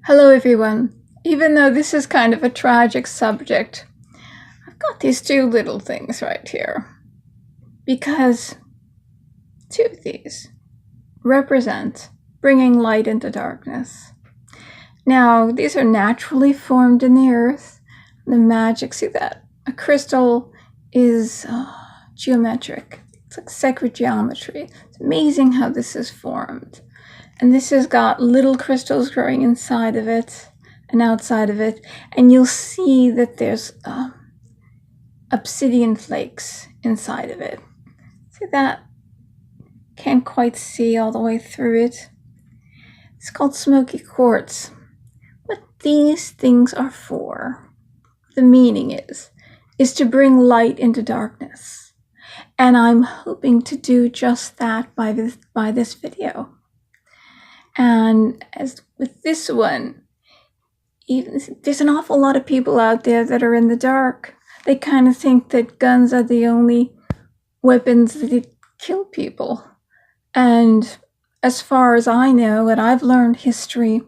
Hello everyone. Even though this is kind of a tragic subject, I've got these two little things right here. Because two of these represent bringing light into darkness. Now, these are naturally formed in the earth. The magic, see that? A crystal is geometric. It's like sacred geometry. It's amazing how this is formed. And this has got little crystals growing inside of it and outside of it. And you'll see that there's obsidian flakes inside of it. See that? Can't quite see all the way through it. It's called smoky quartz. What these things are for, the meaning is to bring light into darkness. And I'm hoping to do just that by this video. And as with this one, there's an awful lot of people out there that are in the dark. They kind of think that guns are the only weapons that kill people. And as far as I know, and I've learned history,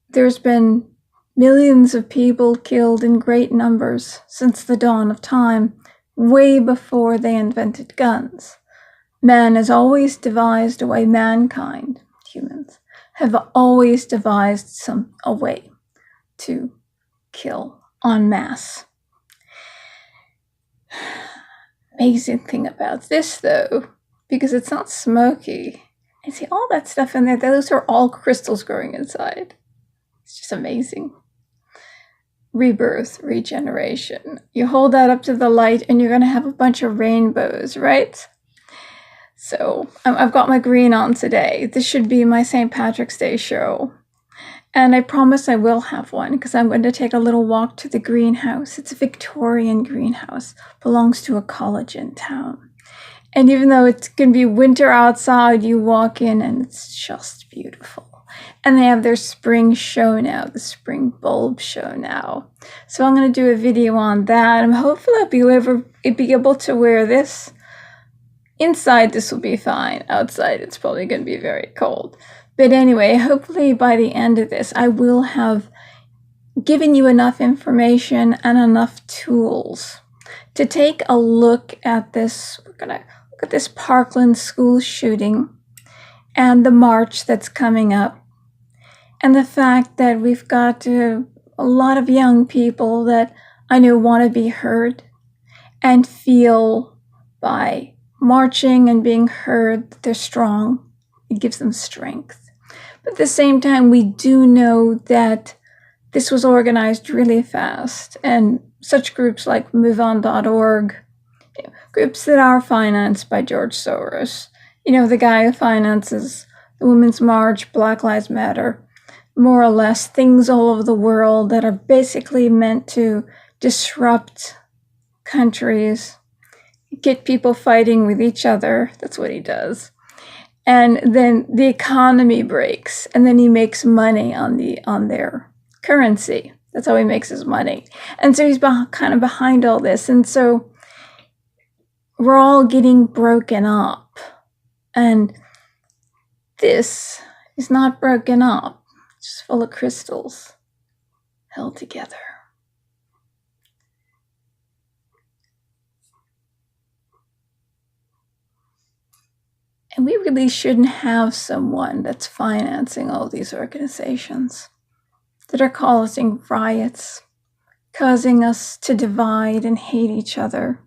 there's been millions of people killed in great numbers since the dawn of time, way before they invented guns. Man has always devised a way, mankind, humans, have always devised a way to kill en masse. Amazing thing about this, though, because it's not smoky. And see all that stuff in there, those are all crystals growing inside. It's just amazing. Rebirth, regeneration. You hold that up to the light and you're going to have a bunch of rainbows, right? So I've got my green on today. This should be my St. Patrick's Day show. And I promise I will have one because I'm going to take a little walk to the greenhouse. It's a Victorian greenhouse. Belongs to a college in town. And even though it's going to be winter outside, you walk in and it's just beautiful. And they have their spring show now, the spring bulb show now. So I'm going to do a video on that. And hopefully I'll be able to wear this. Inside, this will be fine. Outside, it's probably going to be very cold. But anyway, hopefully by the end of this, I will have given you enough information and enough tools to take a look at this. We're going to look at this Parkliand school shooting and the march that's coming up. And the fact that we've got a lot of young people that I know want to be heard and feel by marching and being heard that they're strong. It gives them strength. But at the same time, we do know that this was organized really fast. And such groups like MoveOn.org, groups that are financed by George Soros, the guy who finances the Women's March, Black Lives Matter, more or less things all over the world that are basically meant to disrupt countries, get people fighting with each other. That's what he does. And then the economy breaks, and then he makes money on their currency. That's how he makes his money. And so he's kind of behind all this. And so we're all getting broken up. And this is not broken up. It's just full of crystals held together. And we really shouldn't have someone that's financing all these organizations that are causing riots, causing us to divide and hate each other.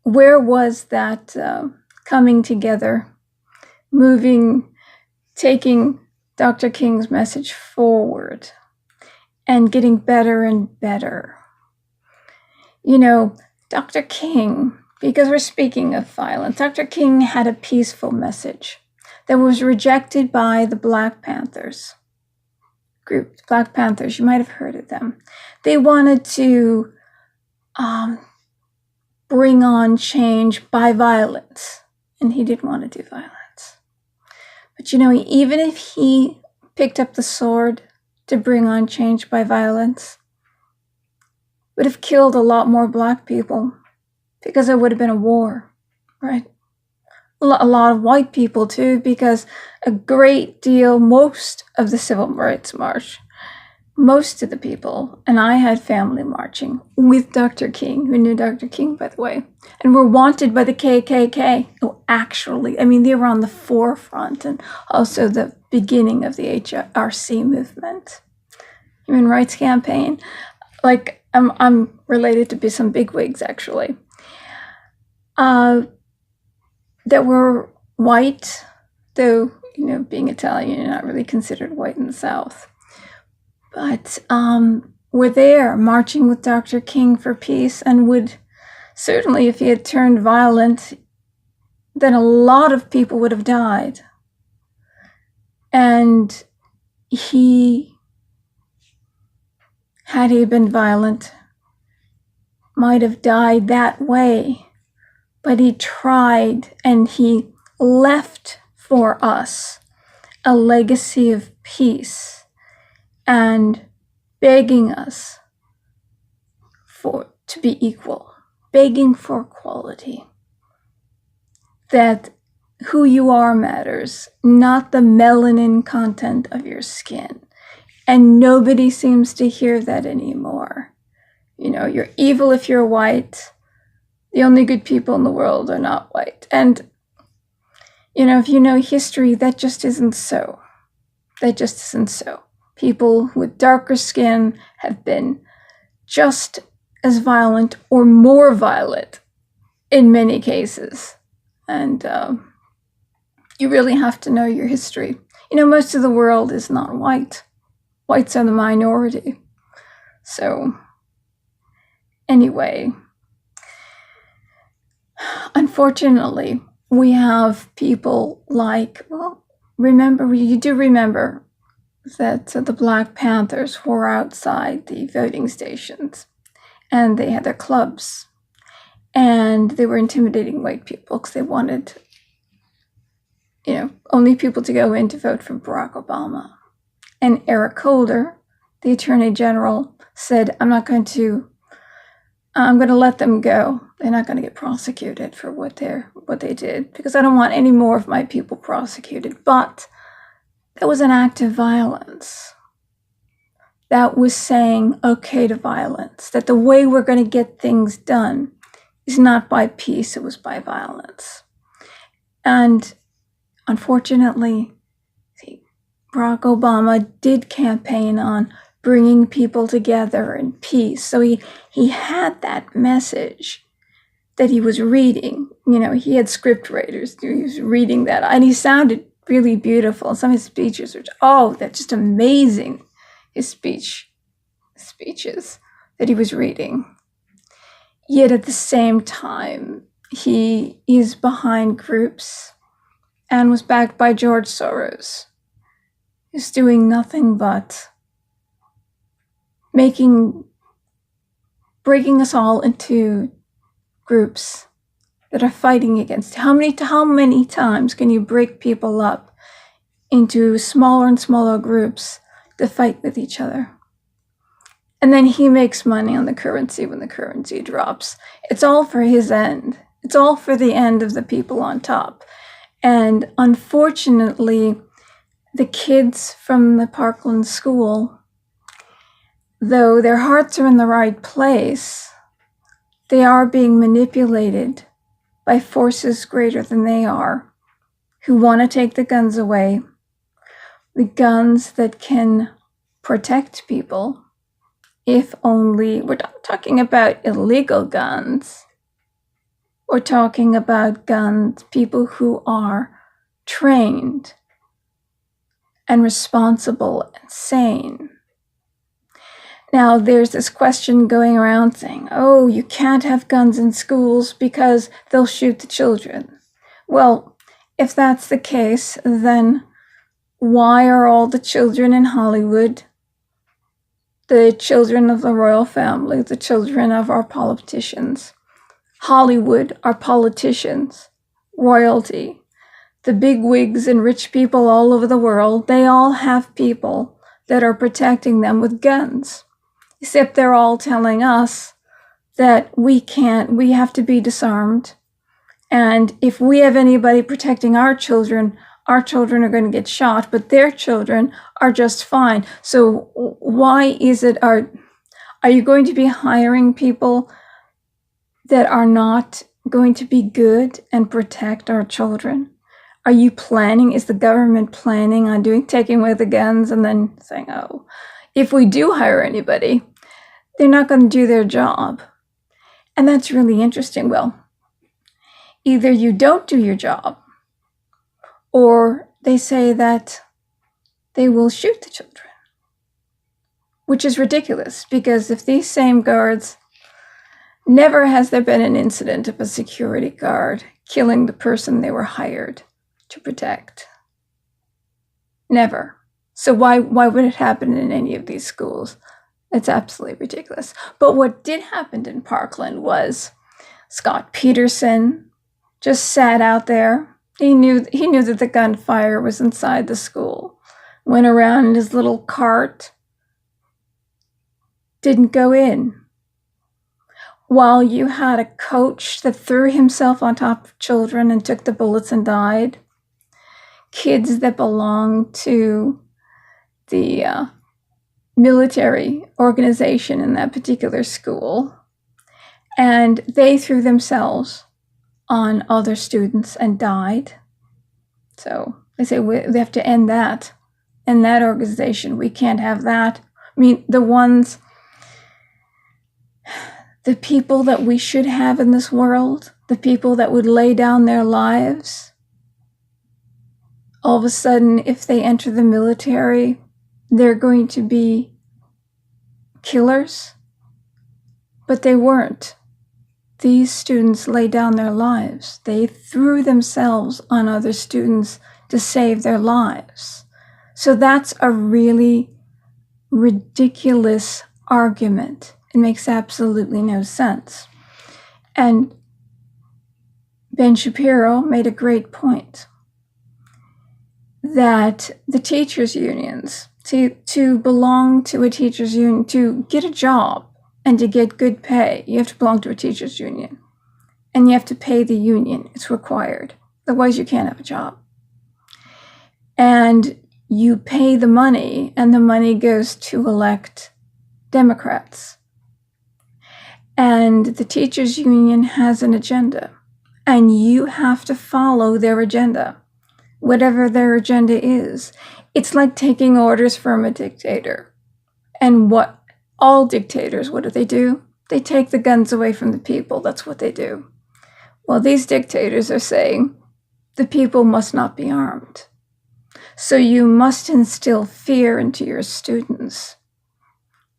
Where was that coming together, taking Dr. King's message forward and getting better and better? Dr. King, because we're speaking of violence, Dr. King had a peaceful message that was rejected by the Black Panthers group. Black Panthers, you might have heard of them. They wanted to bring on change by violence, and he didn't want to do violence. But even if he picked up the sword to bring on change by violence, would have killed a lot more Black people because it would have been a war, right? a lot of white people too, because most of the Civil Rights March, most of the people, and I had family marching with Dr. King, who knew Dr. King, by the way, and were wanted by the KKK. Oh, actually, I mean, they were on the forefront and also the beginning of the HRC movement, Human Rights Campaign. Like, I'm related to some bigwigs, actually, that were white, though, being Italian, you're not really considered white in the South. But were there marching with Dr. King for peace, and would certainly, if he had turned violent, then a lot of people would have died. And had he been violent, might have died that way. But he tried, and he left for us a legacy of peace and begging us to be equal, begging for equality, that who you are matters, not the melanin content of your skin. And nobody seems to hear that anymore. You're evil if you're white. The only good people in the world are not white. And, if you know history, that just isn't so. That just isn't so. People with darker skin have been just as violent or more violent in many cases. And you really have to know your history. Most of the world is not white. Whites are the minority. So, anyway, unfortunately, we have people like, you do remember that the Black Panthers were outside the voting stations, and they had their clubs, and they were intimidating white people because they wanted, only people to go in to vote for Barack Obama. And Eric Holder, the Attorney General, said, I'm going to let them go. They're not going to get prosecuted for what they did, because I don't want any more of my people prosecuted. But that was an act of violence. That was saying okay to violence, that the way we're going to get things done is not by peace, it was by violence. And unfortunately, Barack Obama did campaign on bringing people together in peace. So he had that message that he was reading. He had script writers. He was reading that, and he sounded really beautiful. Some of his speeches are, that's just amazing. His speeches that he was reading. Yet at the same time, he is behind groups and was backed by George Soros. He's doing nothing but breaking us all into groups that are fighting against. How many times can you break people up into smaller and smaller groups to fight with each other? And then he makes money on the currency when the currency drops. It's all for his end. It's all for the end of the people on top. And unfortunately, the kids from the Parkliand school, though their hearts are in the right place, they are being manipulated by forces greater than they are, who want to take the guns away, the guns that can protect people, if only, we're not talking about illegal guns, we're talking about guns, people who are trained and responsible and sane. Now, there's this question going around saying, you can't have guns in schools because they'll shoot the children. Well, if that's the case, then why are all the children in Hollywood, the children of the royal family, the children of our politicians, Hollywood, our politicians, royalty, the big wigs and rich people all over the world, they all have people that are protecting them with guns. Except they're all telling us that we have to be disarmed And if we have anybody protecting our children are going to get shot, but their children are just fine. So why is it, are you going to be hiring people that are not going to be good and protect our children? Are you planning, is the government planning on taking away the guns and then saying, oh, if we do hire anybody, they're not going to do their job? And that's really interesting. Well, either you don't do your job, or they say that they will shoot the children, which is ridiculous, because if these same guards, never has there been an incident of a security guard killing the person they were hired to protect. Never. So why would it happen in any of these schools? It's absolutely ridiculous. But what did happen in Parkland was Scott Peterson just sat out there. He knew that the gunfire was inside the school. Went around in his little cart. Didn't go in. While you had a coach that threw himself on top of children and took the bullets and died. Kids that belonged to the military organization in that particular school. And they threw themselves on other students and died. So they say we have to end that. And that organization, we can't have that. I mean, the people that we should have in this world, the people that would lay down their lives, all of a sudden, if they enter the military, they're going to be killers. But they weren't. These students laid down their lives. They threw themselves on other students to save their lives. So that's a really ridiculous argument. It makes absolutely no sense. And Ben Shapiro made a great point that the teachers' unions, to belong to a teachers' union, to get a job and to get good pay, you have to belong to a teachers' union. And you have to pay the union. It's required. Otherwise, you can't have a job. And you pay the money, and the money goes to elect Democrats. And the teachers' union has an agenda, and you have to follow their agenda, whatever their agenda is. It's like taking orders from a dictator. And what all dictators, what do? They take the guns away from the people. That's what they do. Well, these dictators are saying the people must not be armed. So you must instill fear into your students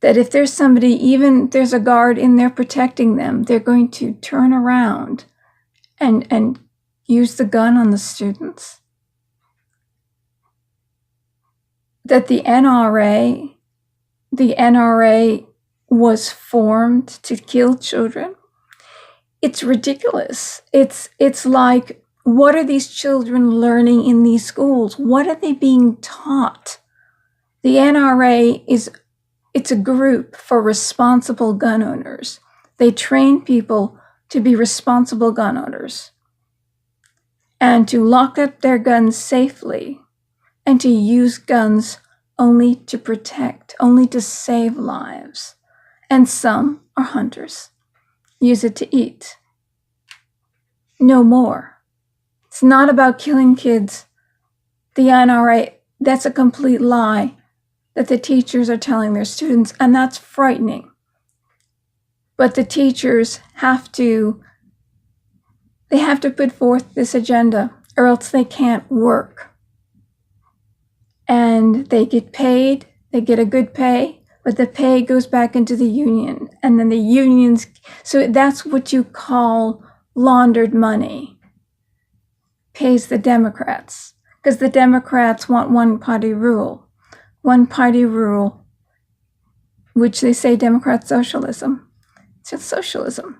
that if there's somebody, even there's a guard in there protecting them, they're going to turn around and use the gun on the students. That the NRA was formed to kill children. It's ridiculous. It's like, what are these children learning in these schools? What are they being taught? The NRA it's a group for responsible gun owners. They train people to be responsible gun owners and to lock up their guns safely and to use guns only to protect, only to save lives. And some are hunters. Use it to eat. No more. It's not about killing kids. The NRA, that's a complete lie that the teachers are telling their students, and that's frightening. But the teachers have to put forth this agenda, or else they can't work. And they get paid, they get a good pay, but the pay goes back into the union. And then the unions, so that's what you call laundered money, pays the Democrats. Because the Democrats want one-party rule. One-party rule, which they say Democrat socialism. It's just socialism.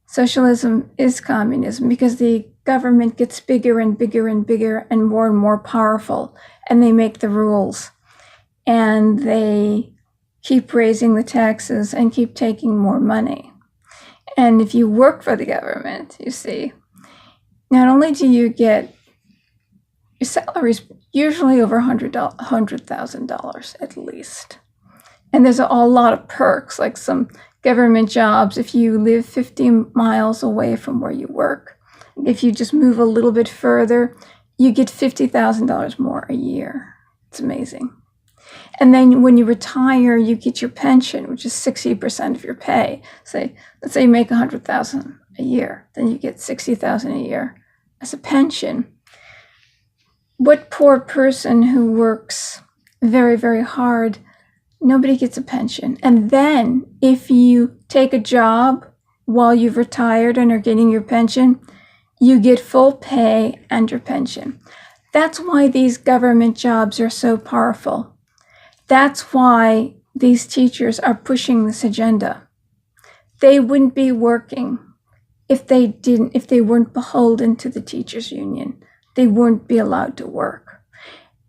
Socialism is communism because the government gets bigger and bigger and bigger and more powerful, and they make the rules. And they keep raising the taxes and keep taking more money. And if you work for the government, you see, not only do you get your salary's usually over $100,000 at least. And there's a lot of perks, like some government jobs if you live 15 miles away from where you work. If you just move a little bit further, you get $50,000 more a year. It's amazing. And then when you retire, you get your pension, which is 60% of your pay. Let's say you make $100,000 a year, then you get $60,000 a year as a pension. What poor person who works very, very hard, nobody gets a pension. And then if you take a job while you've retired and are getting your pension, you get full pay and your pension. That's why these government jobs are so powerful. That's why these teachers are pushing this agenda. They wouldn't be working if they weren't beholden to the teachers' union. They wouldn't be allowed to work.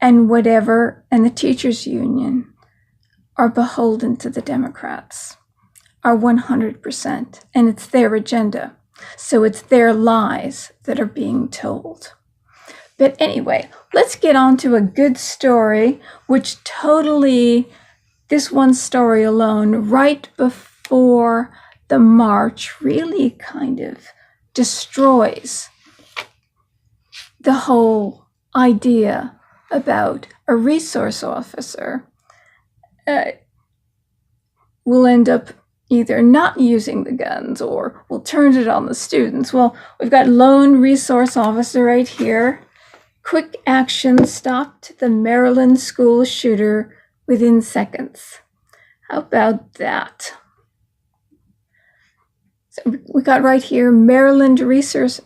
And the teachers' union are beholden to the Democrats, are 100%, and it's their agenda. So it's their lies that are being told. But anyway, let's get on to a good story, which this one story alone, right before the march, really kind of destroys the whole idea about a resource officer will end up either not using the guns or will turn it on the students. Well, we've got lone resource officer right here. Quick action stopped the Maryland school shooter within seconds. How about that? So we got right here, Maryland resource